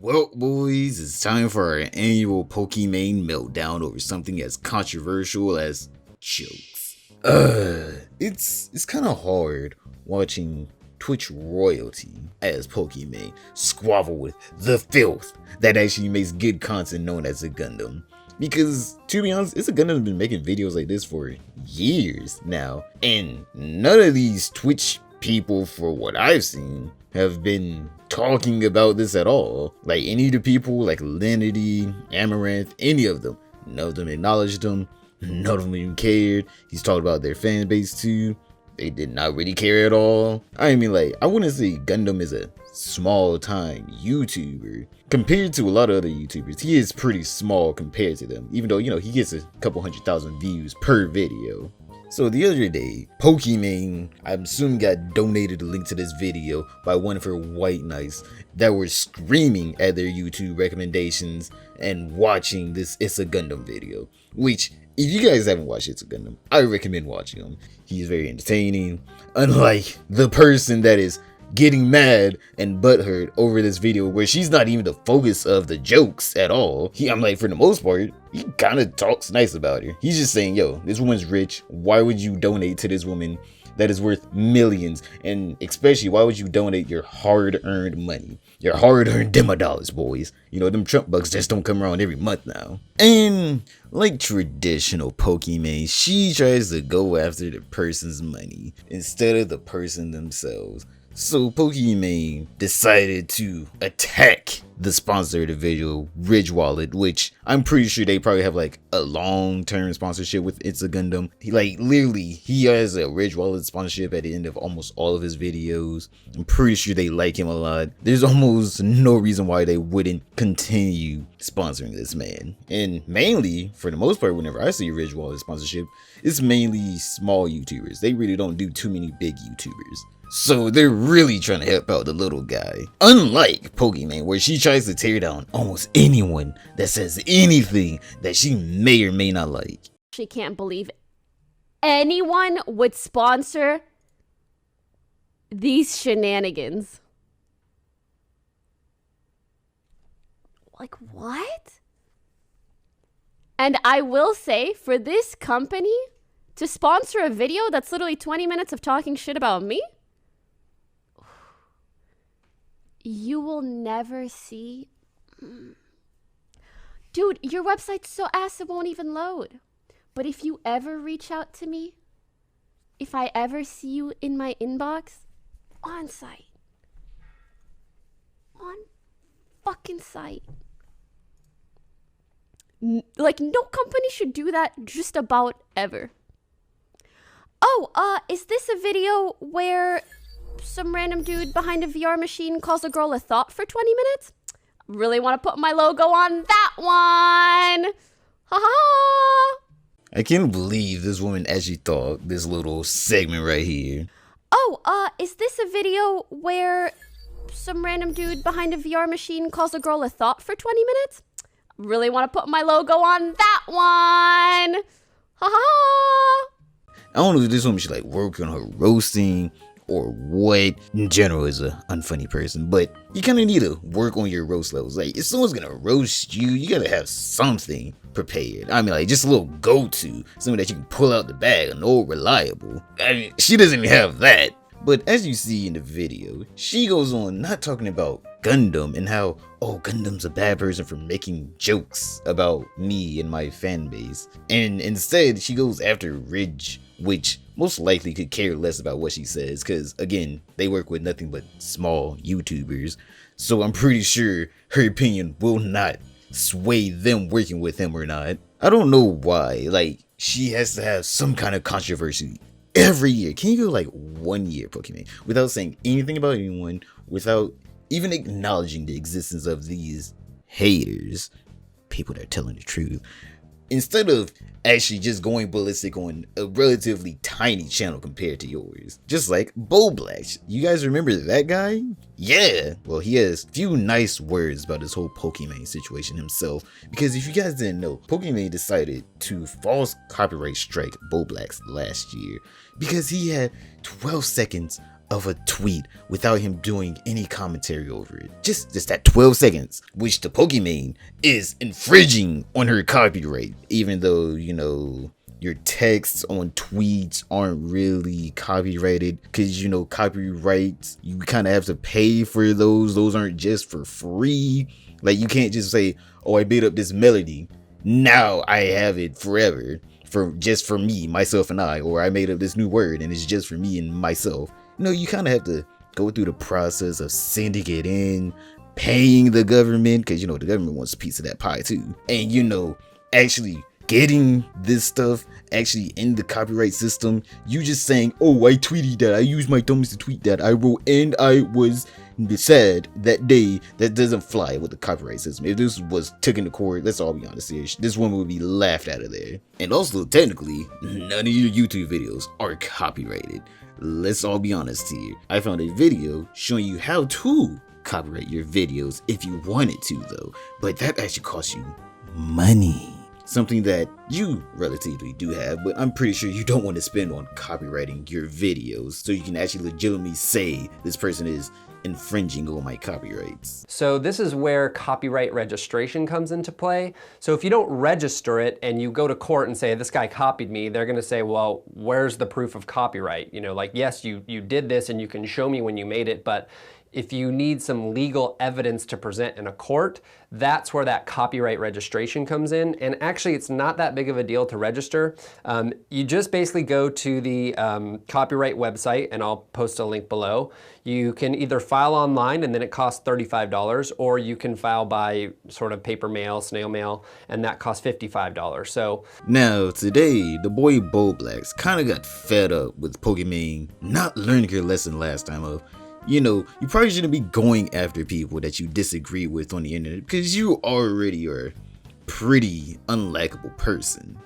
Well, boys, it's time for our annual Pokimane meltdown over something as controversial as jokes. It's kind of hard watching Twitch royalty as Pokimane squabble with the filth that actually makes good content known as a Gundam. Because, to be honest, it's a Gundam that's been making videos like this for years now, and none of these Twitch people, for what I've seen, have been talking about this at all. Like any of the people, like Linity, Amaranth, any of them, none of them acknowledged them, none of them even cared. He's talked about their fan base too. They did not really care at all. I mean, like, I wouldn't say Gundam is a small time YouTuber. Compared to a lot of other YouTubers, he is pretty small compared to them, even though, you know, he gets a couple 100,000 views per video. So the other day, Pokimane, I'm assuming, got donated a link to this video by one of her white knights that were screaming at their YouTube recommendations and watching this It's a Gundam video, which, if you guys haven't watched It's a Gundam, I recommend watching him. He's very entertaining, unlike the person that is getting mad and butthurt over this video where she's not even the focus of the jokes at all. I'm like, for the most part, he kind of talks nice about her. He's just saying, yo, this woman's rich. Why would you donate to this woman that is worth millions? And especially, why would you donate your hard-earned money? Your hard-earned demo dollars, boys. You know, them Trump bucks just don't come around every month now. And like traditional Pokimane, she tries to go after the person's money instead of the person themselves. So Pokimane decided to attack the sponsor of the video, Ridge Wallet, which I'm pretty sure they probably have like a long-term sponsorship with It's a Gundam. He has a Ridge Wallet sponsorship at the end of almost all of his videos. I'm pretty sure they like him a lot. There's almost no reason why they wouldn't continue sponsoring this man. And mainly, for the most part, whenever I see a Ridge Wallet sponsorship, it's mainly small YouTubers. They really don't do too many big YouTubers. So they're really trying to help out the little guy. Unlike Pokimane, where she tries to tear down almost anyone that says anything that she may or may not like. She can't believe anyone would sponsor these shenanigans. Like, what? And I will say, for this company to sponsor a video that's literally 20 minutes of talking shit about me, you will never see. Dude, your website's so ass it won't even load. But if you ever reach out to me, if I ever see you in my inbox, on site. On fucking site. Like, no company should do that just about ever. Oh, is this a video where some random dude behind a VR machine calls a girl a thought for 20 minutes? Really want to put my logo on that one. Ha ha. I can't believe this woman actually thought this little segment right here. Oh, is this a video where some random dude behind a VR machine calls a girl a thought for 20 minutes? Really want to put my logo on that one. Ha ha. I don't know if this woman should like work on her roasting or what. In general, is a unfunny person, but you kind of need to work on your roast levels. Like, if someone's gonna roast you, you gotta have something prepared. I mean, like, just a little go-to, something that you can pull out the bag and know reliable. I mean, she doesn't even have that. But as you see in the video, she goes on not talking about Gundam and how, oh, Gundam's a bad person for making jokes about me and my fan base. And instead, she goes after Ridge, which most likely could care less about what she says, because again, they work with nothing but small YouTubers. So I'm pretty sure her opinion will not sway them working with him or not. I don't know why, like, she has to have some kind of controversy every year. Can you go like 1 year, Pokimane, without saying anything about anyone, without even acknowledging the existence of these haters, people that are telling the truth, instead of actually just going ballistic on a relatively tiny channel compared to yours? Just like Boblack. You guys remember that guy? Yeah, well, he has few nice words about this whole Pokimane situation himself, because if you guys didn't know, Pokimane decided to false copyright strike Boblack last year because he had 12 seconds of a tweet without him doing any commentary over it. Just that 12 seconds, which the Pokimane is infringing on her copyright, even though, you know, your texts on tweets aren't really copyrighted, because, you know, copyrights, you kind of have to pay for those. Those aren't just for free. Like, you can't just say, oh, I made up this melody, now I have it forever, for me, myself, and I, or I made up this new word and it's just for me and myself. No, you kind of have to go through the process of sending it in, paying the government, because, you know, the government wants a piece of that pie too, and, you know, actually getting this stuff actually in the copyright system. You just saying, oh, I tweeted that, I used my thumbs to tweet that, I wrote, and I was sad that day. That doesn't fly with the copyright system. If this was taken to court, let's all be honest here, this woman would be laughed out of there. And also, technically, none of your YouTube videos are copyrighted. Let's all be honest here. I found a video showing you how to copyright your videos if you wanted to, though, but that actually costs you money. Something that you relatively do have, but I'm pretty sure you don't want to spend on copywriting your videos, so you can actually legitimately say this person is infringing on my copyrights. So this is where copyright registration comes into play. So if you don't register it and you go to court and say, this guy copied me, they're gonna say, well, where's the proof of copyright? You know, like, yes, you did this and you can show me when you made it, but if you need some legal evidence to present in a court, that's where that copyright registration comes in. And actually, it's not that big of a deal to register. You just basically go to the copyright website, and I'll post a link below. You can either file online, and then it costs $35, or you can file by sort of paper mail, snail mail, and that costs $55. So now today, the boy Boblax kind of got fed up with Pokimane not learning her lesson last time of, you know, you probably shouldn't be going after people that you disagree with on the internet, because you already are a pretty unlikable person.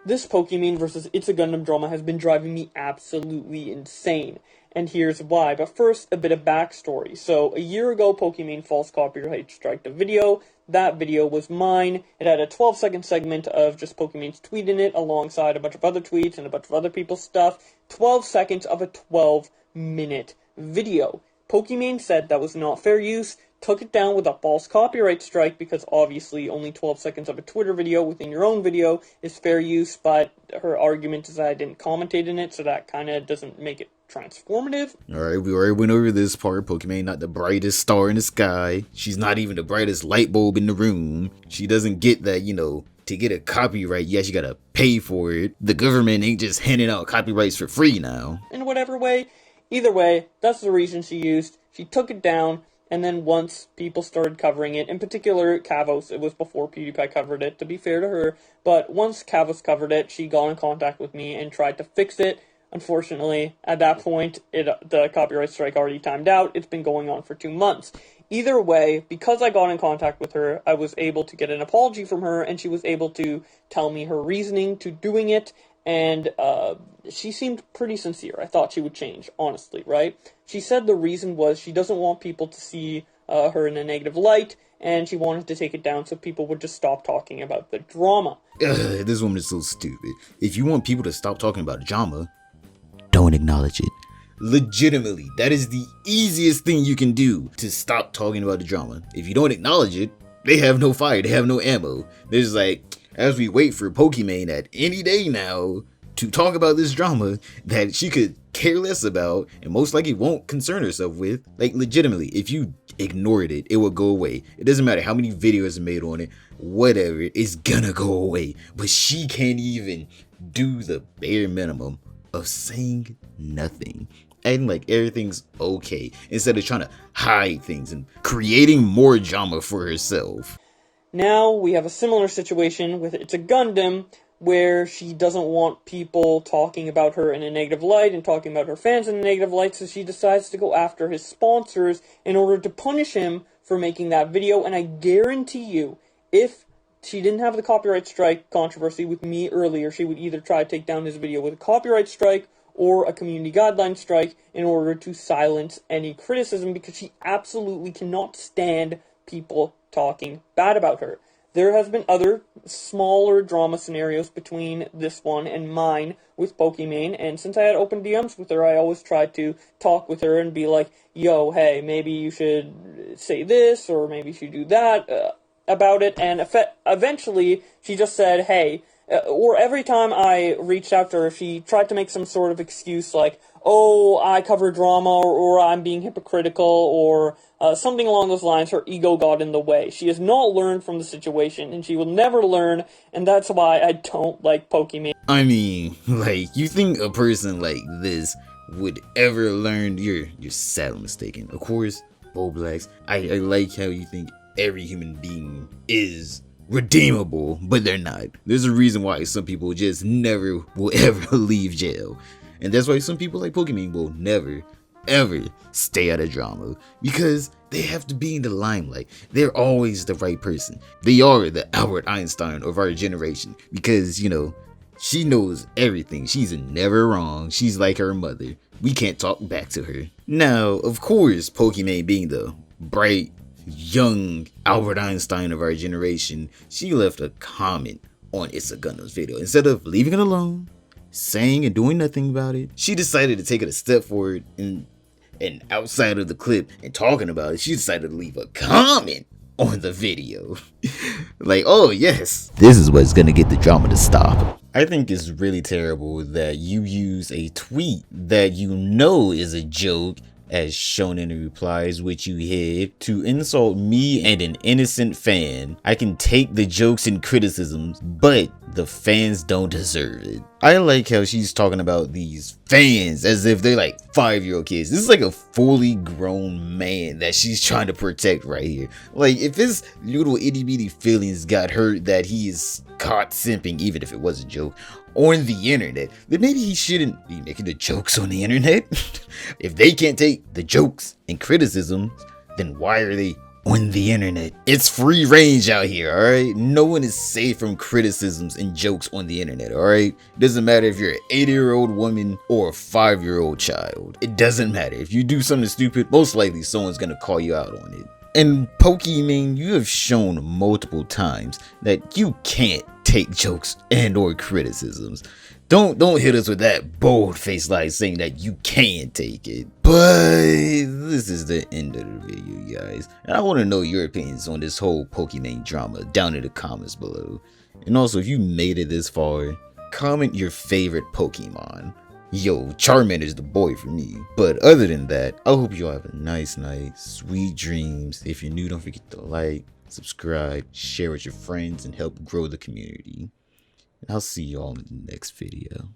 This Pokimane versus It's a Gundam drama has been driving me absolutely insane, and here's why. But first, a bit of backstory. So, a year ago, Pokimane false copyright striked a video. That video was mine. It had a 12-second segment of just Pokimane's tweet in it, alongside a bunch of other tweets and a bunch of other people's stuff. 12 seconds of a 12-minute video. Pokimane said that was not fair use, took it down with a false copyright strike, because obviously only 12 seconds of a Twitter video within your own video is fair use, but her argument is that I didn't commentate in it, so that kind of doesn't make it transformative. Alright, we already went over this part. Pokimane not the brightest star in the sky. She's not even the brightest light bulb in the room. She doesn't get that, you know, to get a copyright, you actually gotta pay for it. The government ain't just handing out copyrights for free now. In whatever way. Either way, that's the reason she used. She took it down, and then once people started covering it, in particular Kavos, it was before PewDiePie covered it, to be fair to her, but once Kavos covered it, she got in contact with me and tried to fix it. Unfortunately, at that point, the copyright strike already timed out. It's been going on for 2 months. Either way, because I got in contact with her, I was able to get an apology from her, and she was able to tell me her reasoning to doing it, and she seemed pretty sincere. I thought she would change, honestly, right? She said the reason was she doesn't want people to see her in a negative light, and she wanted to take it down so people would just stop talking about the drama. This woman is so stupid. If you want people to stop talking about drama, don't acknowledge it. Legitimately, that is the easiest thing you can do to stop talking about the drama. If you don't acknowledge it, they have no fire, they have no ammo. They're just like, as we wait for Pokimane at any day now to talk about this drama that she could care less about and most likely won't concern herself with. Like, legitimately, if you ignored it, it will go away. It doesn't matter how many videos are made on it, whatever, it's gonna go away. But she can't even do the bare minimum of saying nothing, and like everything's okay, instead of trying to hide things and creating more drama for herself. Now we have a similar situation with It's a Gundam, where she doesn't want people talking about her in a negative light and talking about her fans in a negative light, so she decides to go after his sponsors in order to punish him for making that video. And I guarantee you, if she didn't have the copyright strike controversy with me earlier, she would either try to take down his video with a copyright strike or a community guideline strike in order to silence any criticism, because she absolutely cannot stand people talking bad about her. there has been other smaller drama scenarios between this one and mine with Pokimane, and since I had open DMs with her, I always tried to talk with her and be like, yo, hey, maybe you should say this, or maybe you should do that about it, and eventually she just said, hey, or every time I reached out to her, she tried to make some sort of excuse like, oh, I cover drama, or I'm being hypocritical, or something along those lines. Her ego got in the way. She has not learned from the situation, and she will never learn, and that's why I don't like Pokimane. I mean, like, you think a person like this would ever learn? You're sadly mistaken. Of course, Blacks, I like how you think every human being is redeemable, but they're not. There's a reason why some people just never will ever leave jail, and that's why some people like Pokimane will never ever stay out of drama, because they have to be in the limelight. They're always the right person. They are the Albert Einstein of our generation, because, you know, she knows everything. She's never wrong. She's like her mother. We can't talk back to her. Now, of course, Pokimane being the bright young Albert Einstein of our generation, she left a comment on Issa Gundam's video. Instead of leaving it alone, saying and doing nothing about it, she decided to take it a step forward, and outside of the clip and talking about it, she decided to leave a comment on the video. Like, oh yes, this is what's gonna get the drama to stop. I think it's really terrible that you use a tweet that you know is a joke, as shown in the replies which you hid, to insult me and an innocent fan. I can take the jokes and criticisms, but the fans don't deserve it. I like how she's talking about these fans as if they're like 5-year-old kids. This is like a fully grown man that she's trying to protect right here. Like, if his little itty bitty feelings got hurt that he is caught simping, even if it was a joke, on the internet, then maybe he shouldn't be making the jokes on the internet. If they can't take the jokes and criticisms, then why are they on the internet? It's free range out here, alright? No one is safe from criticisms and jokes on the internet, alright? It doesn't matter if you're an 80-year-old woman or a 5-year-old child. It doesn't matter. If you do something stupid, most likely someone's gonna call you out on it. And Pokimane, you have shown multiple times that you can't take jokes and or criticisms. Don't hit us with that bold-faced lie saying that you can take it. But this is the end of the video, guys. And I want to know your opinions on this whole Pokimane drama down in the comments below. And also, if you made it this far, comment your favorite Pokemon. Yo, Charmander's the boy for me. But other than that, I hope you all have a nice night, sweet dreams. If you're new, don't forget to like, subscribe, share with your friends, and help grow the community. And I'll see you all in the next video.